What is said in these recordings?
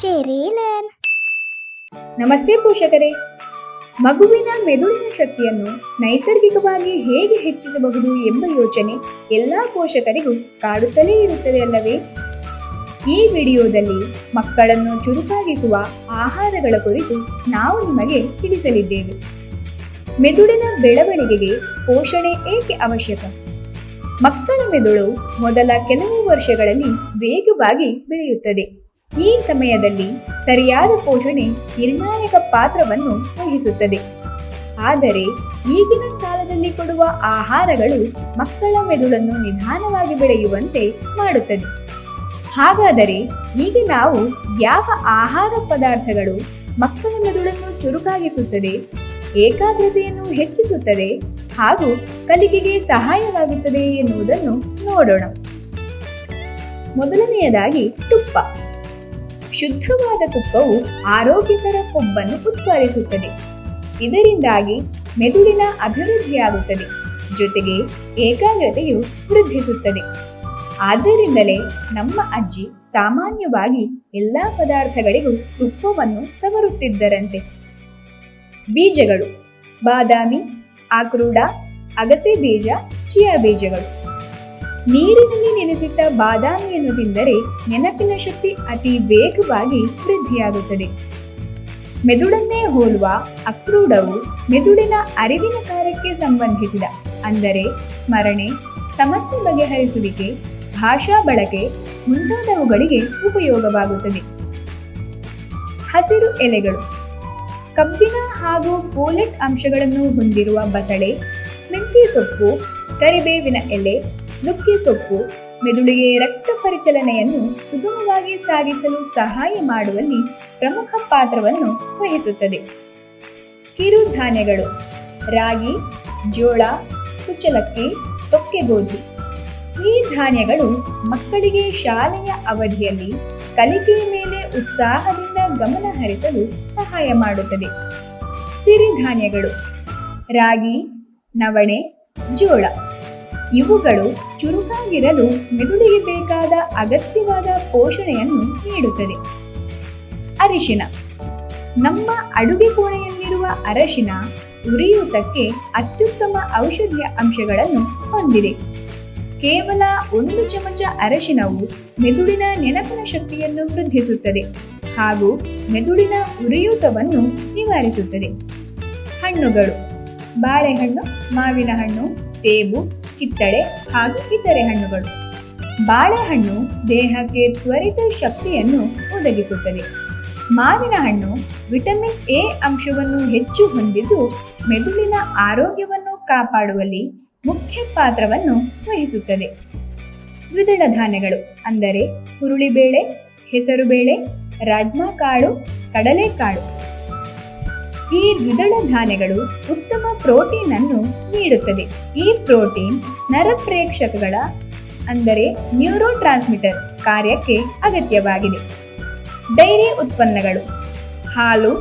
ಚೆರಿಲನ್. ನಮಸ್ತೆ ಪೋಷಕರೇ. ಮಗುವಿನ ಮೆದುಳಿನ ಶಕ್ತಿಯನ್ನು ನೈಸರ್ಗಿಕವಾಗಿ ಹೇಗೆ ಹೆಚ್ಚಿಸಬಹುದು ಎಂಬ ಯೋಚನೆ ಎಲ್ಲಾ ಪೋಷಕರಿಗೂ ಕಾಡುತ್ತಲೇ ಇರುತ್ತದೆ ಅಲ್ಲವೇ? ಈ ವಿಡಿಯೋದಲ್ಲಿ ಮಕ್ಕಳನ್ನು ಚುರುಕಾಗಿಸುವ ಆಹಾರಗಳ ಕುರಿತು ನಾವು ನಿಮಗೆ ತಿಳಿಸಲಿದ್ದೇವೆ. ಮೆದುಳಿನ ಬೆಳವಣಿಗೆಗೆ ಪೋಷಣೆ ಏಕೆ ಅವಶ್ಯಕ? ಮಕ್ಕಳ ಮೆದುಳು ಮೊದಲ ಕೆಲವು ವರ್ಷಗಳಲ್ಲಿ ವೇಗವಾಗಿ ಬೆಳೆಯುತ್ತದೆ. ಈ ಸಮಯದಲ್ಲಿ ಸರಿಯಾದ ಪೋಷಣೆ ನಿರ್ಣಾಯಕ ಪಾತ್ರವನ್ನು ವಹಿಸುತ್ತದೆ. ಆದರೆ ಈಗಿನ ಕಾಲದಲ್ಲಿ ಕೊಡುವ ಆಹಾರಗಳು ಮಕ್ಕಳ ಮೆದುಳನ್ನು ನಿಧಾನವಾಗಿ ಬೆಳೆಯುವಂತೆ ಮಾಡುತ್ತದೆ. ಹಾಗಾದರೆ ಈಗ ನಾವು ಯಾವ ಆಹಾರ ಪದಾರ್ಥಗಳು ಮಕ್ಕಳ ಮೆದುಳನ್ನು ಚುರುಕಾಗಿಸುತ್ತದೆ, ಏಕಾಗ್ರತೆಯನ್ನು ಹೆಚ್ಚಿಸುತ್ತದೆ ಹಾಗೂ ಕಲಿಕೆಗೆ ಸಹಾಯವಾಗುತ್ತದೆ ಎನ್ನುವುದನ್ನು ನೋಡೋಣ. ಮೊದಲನೆಯದಾಗಿ ತುಪ್ಪ. ಶುದ್ಧವಾದ ತುಪ್ಪವು ಆರೋಗ್ಯಕರ ಕೊಬ್ಬನ್ನು ಉತ್ಪಾದಿಸುತ್ತದೆ. ಇದರಿಂದಾಗಿ ಮೆದುಳಿನ ಅಭಿವೃದ್ಧಿಯಾಗುತ್ತದೆ, ಜೊತೆಗೆ ಏಕಾಗ್ರತೆಯು ವೃದ್ಧಿಸುತ್ತದೆ. ಆದ್ದರಿಂದಲೇ ನಮ್ಮ ಅಜ್ಜಿ ಸಾಮಾನ್ಯವಾಗಿ ಎಲ್ಲಾ ಪದಾರ್ಥಗಳಿಗೂ ತುಪ್ಪವನ್ನು ಸವರುತ್ತಿದ್ದರಂತೆ. ಬೀಜಗಳು: ಬಾದಾಮಿ, ಆಕ್ರೋಡ, ಅಗಸೆ ಬೀಜ, ಚಿಯಾ ಬೀಜಗಳು. ನೀರಿನಲ್ಲಿ ನೆನೆಸಿಟ್ಟ ಬಾದಾಮಿಯನ್ನು ತಿಂದರೆ ನೆನಪಿನ ಶಕ್ತಿ ಅತಿ ವೇಗವಾಗಿ ವೃದ್ಧಿಯಾಗುತ್ತದೆ. ಮೆದುಳನ್ನೇ ಹೋಲುವ ಅಕ್ರೂಡವು ಮೆದುಳಿನ ಅರಿವಿನ ಕಾರ್ಯಕ್ಕೆ ಸಂಬಂಧಿಸಿದ, ಅಂದರೆ ಸ್ಮರಣೆ, ಸಮಸ್ಯೆ ಬಗೆಹರಿಸುವಿಕೆ, ಭಾಷಾ ಬಳಕೆ ಮುಂತಾದವುಗಳಿಗೆ ಉಪಯೋಗವಾಗುತ್ತದೆ. ಹಸಿರು ಎಲೆಗಳು: ಕಬ್ಬಿಣ ಹಾಗೂ ಫೋಲೆಟ್ ಅಂಶಗಳನ್ನು ಹೊಂದಿರುವ ಬಸಳೆ, ಮೆಂತ್ಯ ಸೊಪ್ಪು, ಕರಿಬೇವಿನ ಎಲೆ, ನುಗ್ಗೆ ಸೊಪ್ಪು ಮೆದುಳಿಗೆ ರಕ್ತ ಪರಿಚಲನೆಯನ್ನು ಸುಗಮವಾಗಿ ಸಾಗಿಸಲು ಸಹಾಯ ಮಾಡುವಲ್ಲಿ ಪ್ರಮುಖ ಪಾತ್ರವನ್ನು ವಹಿಸುತ್ತದೆ. ಕಿರುಧಾನ್ಯಗಳು: ರಾಗಿ, ಜೋಳ, ಕುಚ್ಚಲಕ್ಕಿ, ತೊಕ್ಕೆಗೋಧಿ. ಈ ಧಾನ್ಯಗಳು ಮಕ್ಕಳಿಗೆ ಶಾಲೆಯ ಅವಧಿಯಲ್ಲಿ ಕಲಿಕೆಯ ಮೇಲೆ ಉತ್ಸಾಹದಿಂದ ಗಮನ ಹರಿಸಲು ಸಹಾಯ ಮಾಡುತ್ತದೆ. ಸಿರಿಧಾನ್ಯಗಳು: ರಾಗಿ, ನವಣೆ, ಜೋಳ. ಇವುಗಳು ಚುರುಕಾಗಿರಲು ಮೆದುಳಿಗೆ ಬೇಕಾದ ಅಗತ್ಯವಾದ ಪೋಷಣೆಯನ್ನು ನೀಡುತ್ತದೆ. ಅರಿಶಿನ: ನಮ್ಮ ಅಡುಗೆ ಕೋಣೆಯಲ್ಲಿರುವ ಅರಶಿನ ಉರಿಯೂತಕ್ಕೆ ಅತ್ಯುತ್ತಮ ಔಷಧೀಯ ಅಂಶಗಳನ್ನು ಹೊಂದಿದೆ. ಕೇವಲ 1 ಚಮಚ ಅರಶಿನವು ಮೆದುಳಿನ ನೆನಪಿನ ಶಕ್ತಿಯನ್ನು ವೃದ್ಧಿಸುತ್ತದೆ ಹಾಗೂ ಮೆದುಳಿನ ಉರಿಯೂತವನ್ನು ನಿವಾರಿಸುತ್ತದೆ. ಹಣ್ಣುಗಳು: ಬಾಳೆಹಣ್ಣು, ಮಾವಿನ ಹಣ್ಣು, ಸೇಬು, ಕಿತ್ತಳೆ ಹಾಗೂ ಇತರೆ ಹಣ್ಣುಗಳು. ಬಾಳೆಹಣ್ಣು ದೇಹಕ್ಕೆ ತ್ವರಿತ ಶಕ್ತಿಯನ್ನು ಒದಗಿಸುತ್ತದೆ. ಮಾವಿನ ಹಣ್ಣು ವಿಟಮಿನ್ ಎ ಅಂಶವನ್ನು ಹೆಚ್ಚು ಹೊಂದಿದ್ದು ಮೆದುಳಿನ ಆರೋಗ್ಯವನ್ನು ಕಾಪಾಡುವಲ್ಲಿ ಮುಖ್ಯ ಪಾತ್ರವನ್ನು ವಹಿಸುತ್ತದೆ. ದ್ವಿದಳ ಧಾನ್ಯಗಳು ಅಂದರೆ ಹುರುಳಿಬೇಳೆ, ಹೆಸರುಬೇಳೆ, ರಾಜ್ಮಾ ಕಾಳು, ಕಡಲೆಕಾಳು. ಈ ದ್ವಿದಳ ಧಾನ್ಯಗಳು ಉತ್ತಮ ಪ್ರೋಟೀನ್ ಅನ್ನು ನೀಡುತ್ತದೆ. ಈ ಪ್ರೋಟೀನ್ ನರಪ್ರೇಕ್ಷಕಗಳ ಅಂದರೆ ನ್ಯೂರೋ ಟ್ರಾನ್ಸ್ಮಿಟರ್ ಕಾರ್ಯಕ್ಕೆ ಅಗತ್ಯವಾಗಿದೆ. ಡೈರಿ ಉತ್ಪನ್ನಗಳು: ಹಾಲು,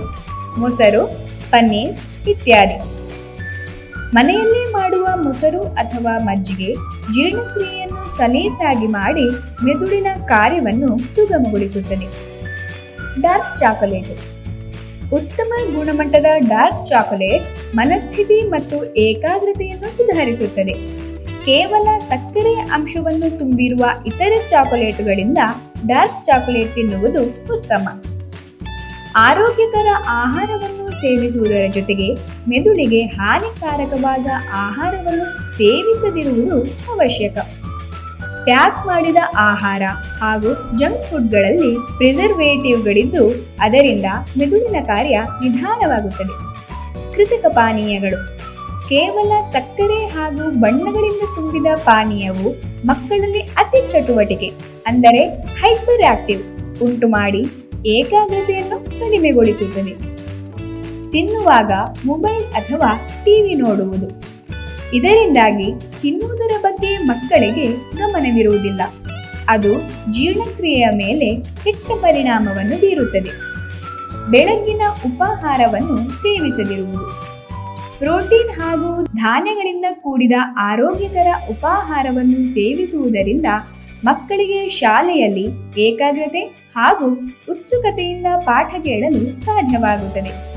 ಮೊಸರು, ಪನ್ನೀರ್ ಇತ್ಯಾದಿ. ಮನೆಯಲ್ಲೇ ಮಾಡುವ ಮೊಸರು ಅಥವಾ ಮಜ್ಜಿಗೆ ಜೀರ್ಣಕ್ರಿಯೆಯನ್ನು ಸಲೀಸಾಗಿ ಮಾಡಿ ಮೆದುಳಿನ ಕಾರ್ಯವನ್ನು ಸುಗಮಗೊಳಿಸುತ್ತದೆ. ಡಾರ್ಕ್ ಚಾಕೊಲೇಟ್: ಉತ್ತಮ ಗುಣಮಟ್ಟದ ಡಾರ್ಕ್ ಚಾಕೊಲೇಟ್ ಮನಸ್ಥಿತಿ ಮತ್ತು ಏಕಾಗ್ರತೆಯನ್ನು ಸುಧಾರಿಸುತ್ತದೆ. ಕೇವಲ ಸಕ್ಕರೆಯ ಅಂಶವನ್ನು ತುಂಬಿರುವ ಇತರೆ ಚಾಕೊಲೇಟುಗಳಿಂದ ಡಾರ್ಕ್ ಚಾಕೊಲೇಟ್ ತಿನ್ನುವುದು ಉತ್ತಮ. ಆರೋಗ್ಯಕರ ಆಹಾರವನ್ನು ಸೇವಿಸುವುದರ ಜೊತೆಗೆ ಮೆದುಳಿಗೆ ಹಾನಿಕಾರಕವಾದ ಆಹಾರವನ್ನು ಸೇವಿಸದಿರುವುದು ಅವಶ್ಯಕ. ಪ್ಯಾಕ್ ಮಾಡಿದ ಆಹಾರ ಹಾಗೂ ಜಂಕ್ ಫುಡ್ಗಳಲ್ಲಿ ಪ್ರಿಸರ್ವೇಟಿವ್ಗಳಿದ್ದು ಅದರಿಂದ ಮೆದುಳಿನ ಕಾರ್ಯ ನಿಧಾನವಾಗುತ್ತದೆ. ಕೃತಕ ಪಾನೀಯಗಳು: ಕೇವಲ ಸಕ್ಕರೆ ಹಾಗೂ ಬಣ್ಣಗಳಿಂದ ತುಂಬಿದ ಪಾನೀಯವು ಮಕ್ಕಳಲ್ಲಿ ಅತಿ ಚಟುವಟಿಕೆ ಅಂದರೆ ಹೈಪರ್ ಆಕ್ಟಿವ್ ಉಂಟು ಮಾಡಿ ಏಕಾಗ್ರತೆಯನ್ನು ಕಡಿಮೆಗೊಳಿಸುತ್ತದೆ. ತಿನ್ನುವಾಗ ಮೊಬೈಲ್ ಅಥವಾ ಟಿವಿ ನೋಡುವುದು. ಇದರಿಂದಾಗಿ ತಿನ್ನುವುದರ ಬಗ್ಗೆ ಮಕ್ಕಳಿಗೆ ಗಮನವಿರುವುದಿಲ್ಲ. ಅದು ಜೀರ್ಣಕ್ರಿಯೆಯ ಮೇಲೆ ಕೆಟ್ಟ ಪರಿಣಾಮವನ್ನು ಬೀರುತ್ತದೆ. ಬೆಳಗ್ಗಿನ ಉಪಾಹಾರವನ್ನು ಸೇವಿಸದಿರುವುದು. ಪ್ರೋಟೀನ್ ಹಾಗೂ ಧಾನ್ಯಗಳಿಂದ ಕೂಡಿದ ಆರೋಗ್ಯಕರ ಉಪಾಹಾರವನ್ನು ಸೇವಿಸುವುದರಿಂದ ಮಕ್ಕಳಿಗೆ ಶಾಲೆಯಲ್ಲಿ ಏಕಾಗ್ರತೆ ಹಾಗೂ ಉತ್ಸುಕತೆಯಿಂದ ಪಾಠ ಕೇಳಲು ಸಾಧ್ಯವಾಗುತ್ತದೆ.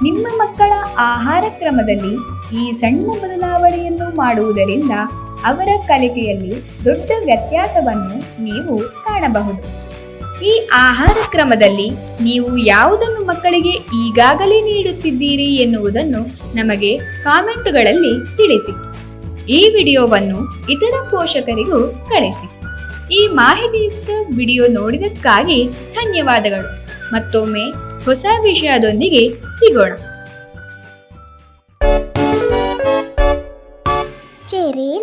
ನಿಮ್ಮ ಮಕ್ಕಳ ಆಹಾರ ಕ್ರಮದಲ್ಲಿ ಈ ಸಣ್ಣ ಬದಲಾವಣೆಯನ್ನು ಮಾಡುವುದರಿಂದ ಅವರ ಕಲಿಕೆಯಲ್ಲಿ ದೊಡ್ಡ ವ್ಯತ್ಯಾಸವನ್ನು ನೀವು ಕಾಣಬಹುದು. ಈ ಆಹಾರ ಕ್ರಮದಲ್ಲಿ ನೀವು ಯಾವುದನ್ನು ಮಕ್ಕಳಿಗೆ ಈಗಾಗಲೇ ನೀಡುತ್ತಿದ್ದೀರಿ ಎನ್ನುವುದನ್ನು ನಮಗೆ ಕಾಮೆಂಟುಗಳಲ್ಲಿ ತಿಳಿಸಿ. ಈ ವಿಡಿಯೋವನ್ನು ಇತರ ಪೋಷಕರಿಗೂ ಕಳಿಸಿ. ಈ ಮಾಹಿತಿಯುಕ್ತ ವಿಡಿಯೋ ನೋಡಿದ್ದಕ್ಕಾಗಿ ಧನ್ಯವಾದಗಳು. ಮತ್ತೊಮ್ಮೆ ಹೊಸ ವಿಷಯದೊಂದಿಗೆ ಸಿಗೋಣ. ಚೆರಿ